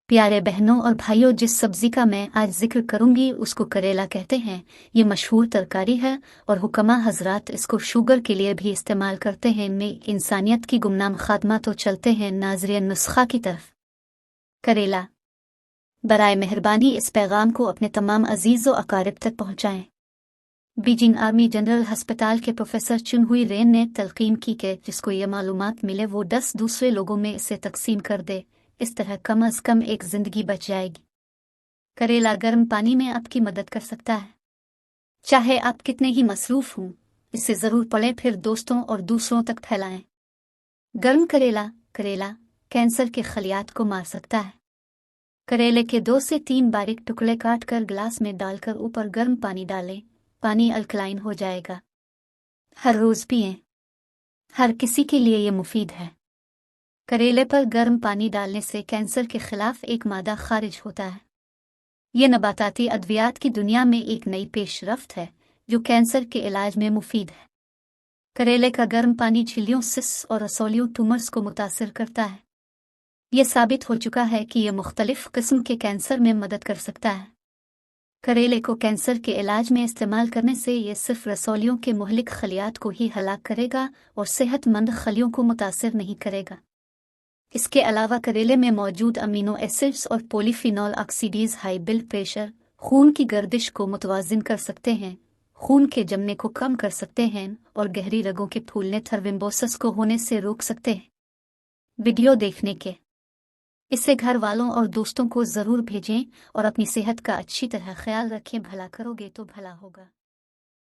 प्यारे बहनों और भाइयों, जिस सब्जी का मैं आज जिक्र करूंगी उसको करेला कहते हैं। ये मशहूर तरकारी है और हुक्मा हजरात इसको शुगर के लिए भी इस्तेमाल करते हैं। इनमें इंसानियत की गुमनाम खात्मा तो चलते हैं नाज़रीन नुस्खा की तरफ। करेला, बराए मेहरबानी इस पैगाम को अपने तमाम अजीज़ व अकारिब तक पहुँचाएँ। बीजिंग आर्मी जनरल हस्पताल के प्रोफेसर चुनहुई रेन ने तलकीन की कि जिसको ये मालूमात मिले वो 10 दूसरे लोगों में इसे तकसीम कर दे। इस तरह कम अज़ कम एक ज़िंदगी बच जाएगी। करेला गर्म पानी में आपकी मदद कर सकता है। चाहे आप कितने ही मसरूफ़ हों, इससे ज़रूर पड़े फिर दोस्तों और दूसरों तक फैलाएं। गर्म करेला कैंसर के खलियात को मार सकता है। करेले के 2 से 3 बारीक टुकड़े काट कर गिलास में डालकर ऊपर गर्म पानी डालें। पानी अल्कलाइन हो जाएगा। हर रोज़ पिएं। हर किसी के लिए ये मुफीद है। करेले पर गर्म पानी डालने से कैंसर के खिलाफ एक मादा खारिज होता है। ये नबाताती अद्वियात की दुनिया में एक नई पेशरफ्त है जो कैंसर के इलाज में मुफीद है। करेले का गर्म पानी झिल्लियों, सिस और रसौलियों ट्यूमर्स को मुतासिर करता है। ये साबित हो चुका है कि यह मुख्तलिफ किस्म के कैंसर में मदद कर सकता है। करेले को कैंसर के इलाज में इस्तेमाल करने से ये सिर्फ रसौलियों के मुहलिक खलियात को ही हलाक करेगा और सेहतमंद खलियों को मुतासिर नहीं करेगा। इसके अलावा करेले में मौजूद अमीनो एसिड्स और पॉलीफिनॉल ऑक्सीडीज हाई ब्लड प्रेशर, खून की गर्दिश को मुतवाजिन कर सकते हैं, खून के जमने को कम कर सकते हैं और गहरी रगों के फूलने थ्रोम्बोसिस को होने से रोक सकते हैं। वीडियो देखने के इसे घर वालों और दोस्तों को ज़रूर भेजें और अपनी सेहत का अच्छी तरह ख्याल रखें। भला करोगे तो भला होगा।